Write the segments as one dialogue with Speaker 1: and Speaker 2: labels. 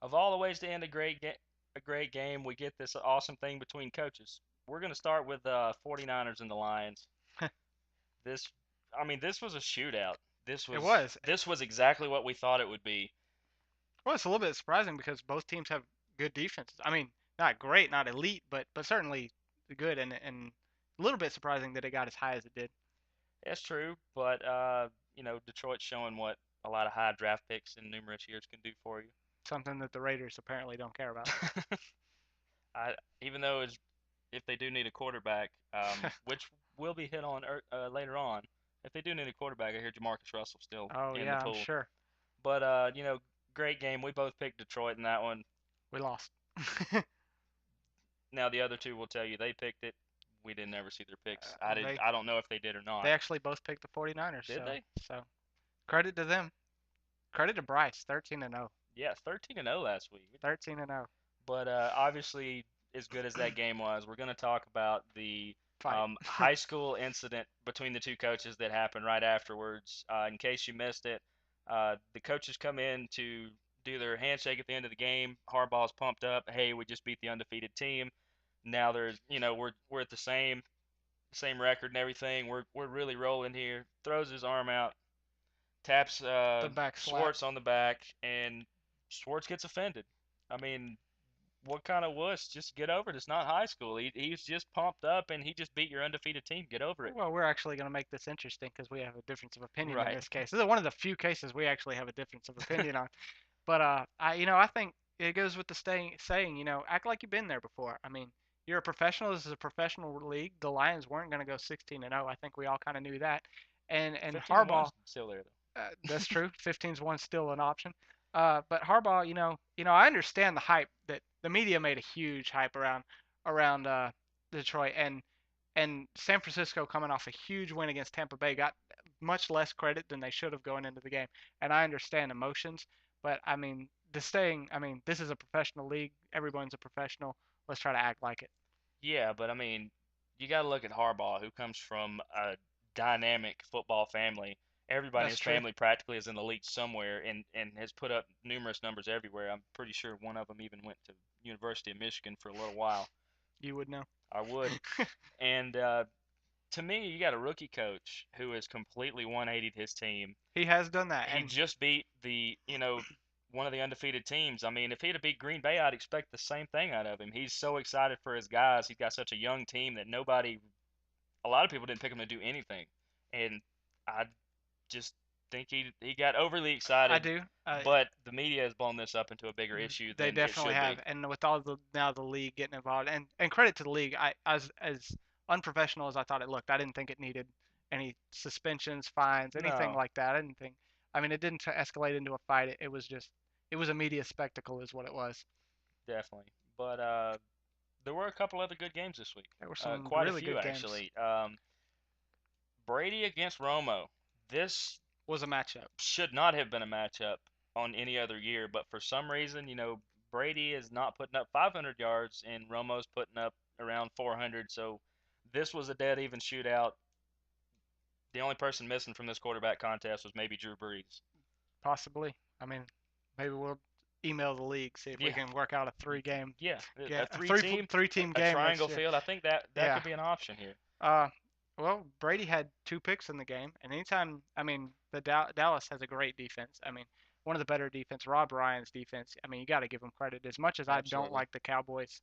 Speaker 1: Of all the ways to end a great game, we get this awesome thing between coaches. We're going to start with 49ers and the Lions. This this was a shootout. This
Speaker 2: It
Speaker 1: was
Speaker 2: was.
Speaker 1: this was exactly what we thought it would be.
Speaker 2: Well, it's a little bit surprising because both teams have good defenses. I mean, not great, not elite, but certainly good, and a little bit surprising that it got as high as it did.
Speaker 1: That's true, but Detroit's showing what a lot of high draft picks in numerous years can do for you.
Speaker 2: Something that the Raiders apparently don't care about.
Speaker 1: I even though if they do need a quarterback, which will be hit on later on, if they do need a quarterback, I hear Jamarcus Russell still
Speaker 2: Oh
Speaker 1: in the
Speaker 2: yeah, I'm
Speaker 1: pool.
Speaker 2: sure.
Speaker 1: But great game. We both picked Detroit in that one.
Speaker 2: We lost.
Speaker 1: Now the other two will tell you they picked it. We didn't ever see their picks.
Speaker 2: They
Speaker 1: I don't know if they did or
Speaker 2: they
Speaker 1: not.
Speaker 2: actually both picked the 49ers,
Speaker 1: Did
Speaker 2: so
Speaker 1: they?
Speaker 2: so credit to them. Credit to Bryce, 13 and 0.
Speaker 1: Yeah, 13-0 last week.
Speaker 2: 13 and 0.
Speaker 1: But obviously, as good as that game was, we're going to talk about the
Speaker 2: Fight.
Speaker 1: high school incident between the two coaches that happened right afterwards. In case you missed it, the coaches come in to do their handshake at the end of the game. Harbaugh's pumped up. Hey, we just beat the undefeated team. Now there's, we're at the same record and everything. We're really rolling here. Throws his arm out, taps
Speaker 2: The back slap.
Speaker 1: Schwartz on the back, and Schwartz gets offended. I mean, what kind of wuss? Just get over it. It's not high school. He's just pumped up and he just beat your undefeated team. Get over it.
Speaker 2: Well, we're actually going to make this interesting because we have a difference of opinion in
Speaker 1: Right.
Speaker 2: this case. This is one of the few cases we actually have a difference of opinion on. But I think it goes with the saying, act like you've been there before. I mean, you're a professional. This is a professional league. The Lions weren't going to go 16 and 0. I think we all kind of knew that. And
Speaker 1: 15 and
Speaker 2: Harbaugh,
Speaker 1: 1's still there
Speaker 2: that's true. 15's one still an option. But Harbaugh, I understand the hype that the media made a huge hype around Detroit and San Francisco coming off a huge win against Tampa Bay got much less credit than they should have going into the game. And I understand emotions, but I mean, this is a professional league. Everyone's a professional. Let's try to act like it.
Speaker 1: though. Yeah, but you got to look at Harbaugh, who comes from a dynamic football family. Everybody in
Speaker 2: That's
Speaker 1: his
Speaker 2: true.
Speaker 1: family practically is in the league somewhere and has put up numerous numbers everywhere. I'm pretty sure one of them even went to University of Michigan for a little while.
Speaker 2: You would know.
Speaker 1: I would. And to me, you got a rookie coach who has completely 180'd his team.
Speaker 2: He has done that,
Speaker 1: He
Speaker 2: and
Speaker 1: just beat one of the undefeated teams. I mean, if he'd have beat Green Bay, I'd expect the same thing out of him. He's so excited for his guys. He's got such a young team that a lot of people didn't pick him to do anything, and I just think he got overly
Speaker 2: I
Speaker 1: excited.
Speaker 2: do.
Speaker 1: But the media has blown this up into a bigger issue
Speaker 2: They
Speaker 1: than it
Speaker 2: definitely
Speaker 1: should be.
Speaker 2: have, and with all the now the league getting involved, and credit to the league. I as unprofessional as I thought it looked, I didn't think it needed any suspensions, fines, anything
Speaker 1: No,
Speaker 2: like that. I didn't think. I mean, it didn't escalate into a fight. It was just it was a media spectacle, is what it was.
Speaker 1: definitely. But there were a couple other good games this week.
Speaker 2: There were some
Speaker 1: Quite a
Speaker 2: really
Speaker 1: few
Speaker 2: good games.
Speaker 1: actually. Brady against Romo. This
Speaker 2: Was a matchup.
Speaker 1: should not have been a matchup on any other year, but for some reason, Brady is not putting up 500 yards and Romo's putting up around 400. So this was a dead even shootout. The only person missing from this quarterback contest was maybe Drew Brees.
Speaker 2: Possibly. I mean, maybe we'll email the league see if we
Speaker 1: Yeah,
Speaker 2: can work out a three-game,
Speaker 1: yeah,
Speaker 2: yeah,
Speaker 1: a
Speaker 2: a
Speaker 1: three team,
Speaker 2: three-team
Speaker 1: a
Speaker 2: game next
Speaker 1: triangle
Speaker 2: year.
Speaker 1: field. I think that
Speaker 2: Yeah.
Speaker 1: could be an option here.
Speaker 2: Uh, well, Brady had two picks in the game, and anytime, I mean, the Dallas has a great defense. I mean, one of the better defense, Rob Ryan's defense. I mean, you got to give them credit. As much as I don't
Speaker 1: Absolutely.
Speaker 2: like the Cowboys,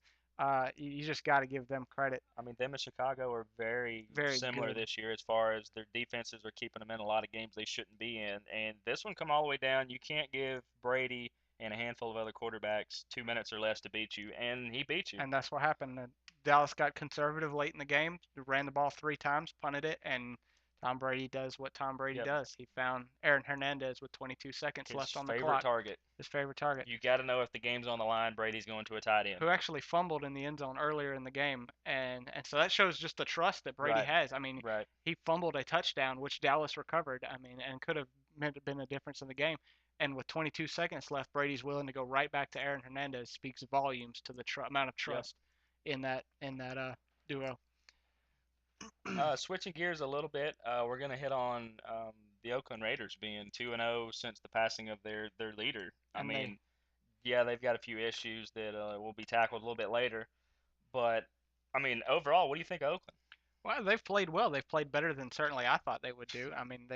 Speaker 2: you just got to give them credit.
Speaker 1: Them and Chicago are very
Speaker 2: Very
Speaker 1: similar
Speaker 2: good.
Speaker 1: this year as far as their defenses are keeping them in a lot of games they shouldn't be in. And this one come all the way down. You can't give Brady and a handful of other quarterbacks 2 minutes or less to beat you, and he beat you.
Speaker 2: And that's what happened. Dallas got conservative late in the game, ran the ball three times, punted it, and Tom Brady does what Tom Brady
Speaker 1: Yep,
Speaker 2: does. He found Aaron Hernandez with 22 seconds
Speaker 1: his
Speaker 2: left on the
Speaker 1: favorite
Speaker 2: clock,
Speaker 1: target.
Speaker 2: his favorite target,
Speaker 1: You got to know if the game's on the line, Brady's going to a tight end.
Speaker 2: who actually fumbled in the end zone earlier in the game, and so that shows just the trust that Brady
Speaker 1: Right,
Speaker 2: has. I mean,
Speaker 1: right.
Speaker 2: he fumbled a touchdown which Dallas recovered. I mean, and could have been a difference in the game. And with 22 seconds left, Brady's willing to go right back to Aaron Hernandez. Speaks volumes to the amount of
Speaker 1: Yep.
Speaker 2: trust in that duo.
Speaker 1: Switching gears a little bit, we're going to hit on the Oakland Raiders being 2-0 since the passing of their leader. I
Speaker 2: And they
Speaker 1: mean, yeah, they've got a few issues that will be tackled a little bit later. But I mean, overall, what do you think of Oakland?
Speaker 2: Well, they've played well. They've played better than certainly I thought they would do. I mean,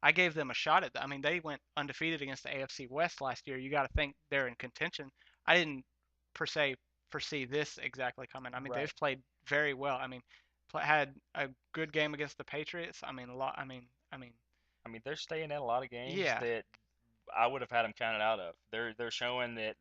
Speaker 2: I gave them a shot at. I mean, they went undefeated against the AFC West last year. You got to think they're in contention. I didn't per se foresee this exactly coming. I mean,
Speaker 1: Right.
Speaker 2: they've played very well. I mean, had a good game against the Patriots. I mean, a lot.
Speaker 1: I mean, they're staying in a lot of games
Speaker 2: Yeah,
Speaker 1: that I would have had them counted out of. They're showing that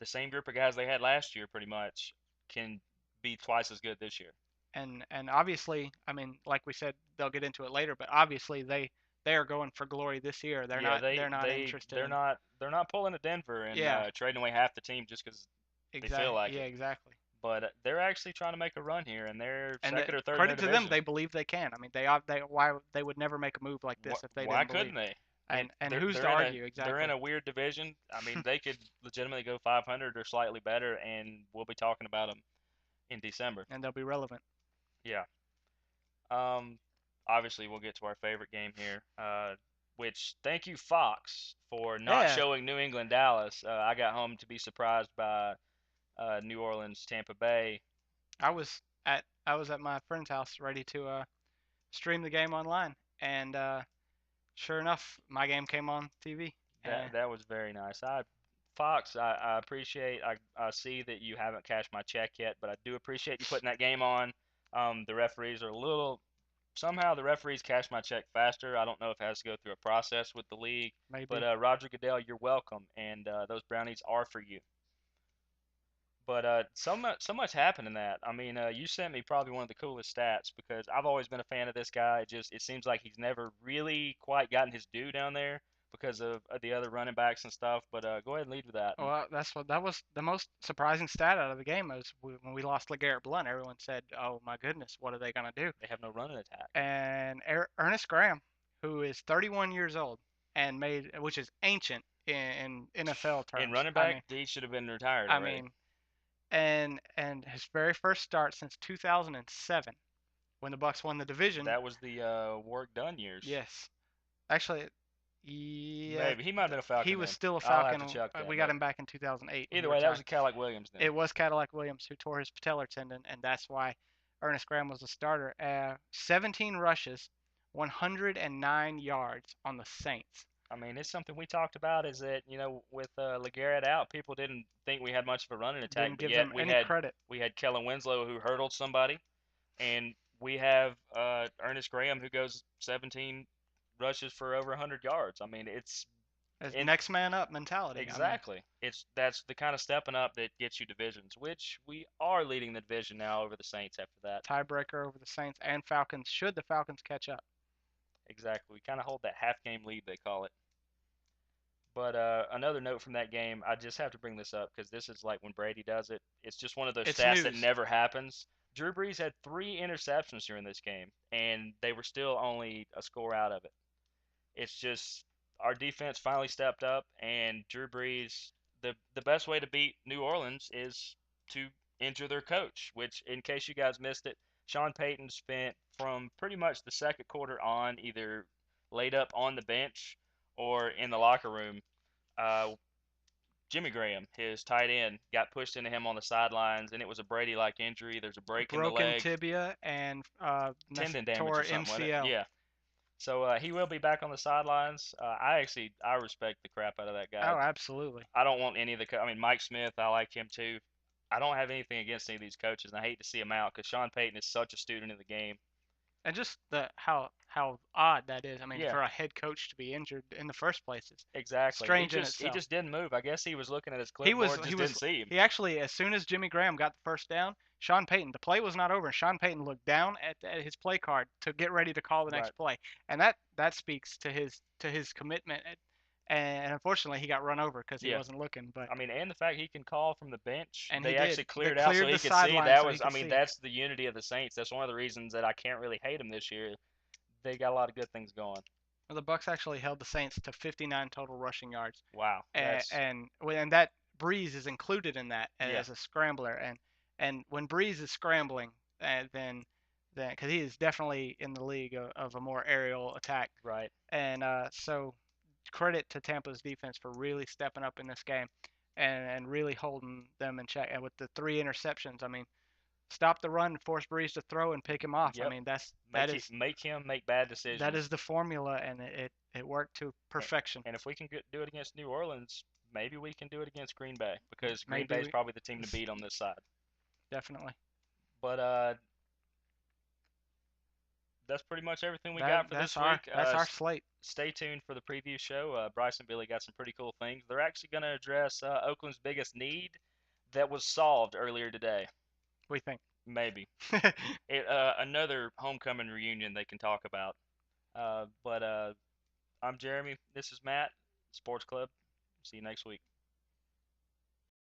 Speaker 1: the same group of guys they had last year pretty much can be twice as good this year.
Speaker 2: and obviously, I mean, like we said, they'll get into it later, but obviously they are going for glory this year.
Speaker 1: Yeah,
Speaker 2: They're not interested in.
Speaker 1: they're not pulling a Denver and
Speaker 2: Yeah,
Speaker 1: trading away half the team just because they feel
Speaker 2: exactly.
Speaker 1: like
Speaker 2: Yeah,
Speaker 1: it.
Speaker 2: exactly.
Speaker 1: But they're actually trying to make a run here, and they're
Speaker 2: And
Speaker 1: second or third in their
Speaker 2: credit to them,
Speaker 1: division.
Speaker 2: they believe they can. I mean, they why they would never make a move like this if they
Speaker 1: Why
Speaker 2: didn't believe.
Speaker 1: couldn't they?
Speaker 2: And who's to argue
Speaker 1: They're in
Speaker 2: exactly?
Speaker 1: a weird division. I mean, they could legitimately go 500 or slightly better, and we'll be talking about them in December.
Speaker 2: And they'll be relevant.
Speaker 1: Yeah. Um, Obviously, we'll get to our favorite game here. Which thank you Fox for not
Speaker 2: Yeah,
Speaker 1: showing New England Dallas. I got home to be surprised by New Orleans Tampa Bay.
Speaker 2: I was at my friend's house ready to stream the game online, and sure enough, my game came on TV.
Speaker 1: That was very nice. Fox, I appreciate. I see that you haven't cashed my check yet, but I do appreciate you putting that game on. The referees are a little somehow the referees cash my check faster. I don't know if it has to go through a process with the league, but
Speaker 2: Maybe.
Speaker 1: Roger Goodell, you're welcome, and those brownies are for you. But so much happened in that. I mean, you sent me probably one of the coolest stats because I've always been a fan of this guy. It seems like he's never really quite gotten his due down there because of the other running backs and stuff. But go ahead and lead with that. And
Speaker 2: Well, that was the most surprising stat out of the game was when we lost LeGarrette Blunt. Everyone said, "Oh my goodness, what are they gonna do?"
Speaker 1: they have no running attack.
Speaker 2: And Ernest Graham, who is 31 years old and which is ancient in NFL
Speaker 1: In
Speaker 2: terms.
Speaker 1: running back, he should have been retired
Speaker 2: I
Speaker 1: already.
Speaker 2: mean, and his very first start since 2007 when the Bucks won the division.
Speaker 1: That was the work done years.
Speaker 2: Yes, actually, yeah,
Speaker 1: Maybe he might have been a
Speaker 2: he
Speaker 1: Falcon
Speaker 2: was
Speaker 1: then.
Speaker 2: still a
Speaker 1: I'll have
Speaker 2: Falcon.
Speaker 1: to check that.
Speaker 2: We got
Speaker 1: But
Speaker 2: him back in 2008 when he
Speaker 1: either way, that was
Speaker 2: retired.
Speaker 1: a Cadillac Williams then.
Speaker 2: It was Cadillac Williams who tore his patellar tendon, and that's why Ernest Graham was the starter. 17 rushes, 109 yards on the Saints.
Speaker 1: I mean, it's something we talked about is that, with LeGarrette out, people didn't think we had much of a running attack,
Speaker 2: Didn't
Speaker 1: but
Speaker 2: give
Speaker 1: yet
Speaker 2: them any credit.
Speaker 1: we had Kellen Winslow who hurdled somebody, and we have Ernest Graham who goes 17 rushes for over 100 yards. I mean, it's
Speaker 2: As
Speaker 1: in
Speaker 2: next man up mentality. I mean,
Speaker 1: exactly. That's the kind of stepping up that gets you divisions, which we are leading the division now over the Saints after that.
Speaker 2: tiebreaker over the Saints and Falcons. Should the Falcons catch up?
Speaker 1: Exactly. We kind of hold that half game lead they call it. But another note from that game, I just have to bring this up because this is like when Brady does it. It's just one of those
Speaker 2: It's
Speaker 1: stats that
Speaker 2: news.
Speaker 1: never happens. Drew Brees had 3 interceptions during this game, and they were still only a score out of it. It's just our defense finally stepped up, and Drew Brees. The best way to beat New Orleans is to injure their coach. Which, in case you guys missed it, Sean Payton spent from pretty much the second quarter on either laid up on the bench or in the locker room. Uh, Jimmy Graham, his tight end, got pushed into him on the sidelines, and it was a Brady-like injury. There's a break in the
Speaker 2: Broken
Speaker 1: leg,
Speaker 2: tibia and
Speaker 1: tendon damage
Speaker 2: tore
Speaker 1: or something, wasn't it?
Speaker 2: MCL.
Speaker 1: Yeah. So he will be back on the sidelines. I respect the crap out of that guy.
Speaker 2: Oh, absolutely.
Speaker 1: I don't want any of the. I mean, Mike Smith, I like him too. I don't have anything against any of these coaches, and I hate to see him out because Sean Payton is such a student of the game.
Speaker 2: And just the how odd that is. I mean,
Speaker 1: Yeah,
Speaker 2: for a head coach to be injured in the first place is
Speaker 1: exactly.
Speaker 2: strange in
Speaker 1: He
Speaker 2: itself.
Speaker 1: just didn't move. I guess he was looking at his
Speaker 2: He was
Speaker 1: clipboard,
Speaker 2: he
Speaker 1: just didn't
Speaker 2: was
Speaker 1: see him.
Speaker 2: he actually as soon as Jimmy Graham got the first down, Sean Payton, the play was not over, and Sean Payton looked down at his play card to get ready to call the next
Speaker 1: Right.
Speaker 2: play, and that speaks to his commitment. And unfortunately, he got run over because he
Speaker 1: Yeah.
Speaker 2: wasn't looking. But
Speaker 1: I mean, and the fact he can call from the bench,
Speaker 2: and he
Speaker 1: they
Speaker 2: did.
Speaker 1: actually
Speaker 2: They
Speaker 1: cleared out so
Speaker 2: cleared
Speaker 1: he
Speaker 2: the
Speaker 1: could see.
Speaker 2: sideline
Speaker 1: That
Speaker 2: so he
Speaker 1: was, I
Speaker 2: could
Speaker 1: mean,
Speaker 2: see.
Speaker 1: that's the unity of the Saints. That's one of the reasons that I can't really hate them this year. They got a lot of good things going.
Speaker 2: Well, the Bucks actually held the Saints to 59 total rushing yards,
Speaker 1: Wow, that's
Speaker 2: and that Breeze is included in that
Speaker 1: yeah,
Speaker 2: as a scrambler. And when Breeze is scrambling, then because he is definitely in the league of a more aerial attack,
Speaker 1: right.
Speaker 2: and so credit to Tampa's defense for really stepping up in this game. and really holding them in check. And with the 3 interceptions, I mean, stop the run, force Breeze to throw, and pick him off. I
Speaker 1: Yep.
Speaker 2: mean, that is
Speaker 1: Make him make bad
Speaker 2: that is
Speaker 1: decisions.
Speaker 2: the formula, and it worked to
Speaker 1: A-
Speaker 2: perfection.
Speaker 1: And if we can do it against New Orleans, maybe we can do it against Green Bay because Green
Speaker 2: Maybe
Speaker 1: Bay is
Speaker 2: we
Speaker 1: probably the team to beat on this side.
Speaker 2: definitely
Speaker 1: But that's pretty much everything we got
Speaker 2: that
Speaker 1: for this week.
Speaker 2: that's our slate.
Speaker 1: Stay tuned for the preview show. Bryce and Billy got some pretty cool things. They're actually going to address Oakland's biggest need that was solved earlier today.
Speaker 2: We think.
Speaker 1: Maybe another homecoming reunion they can talk about. But I'm Jeremy. This is Matt. Sports Club. See you next week.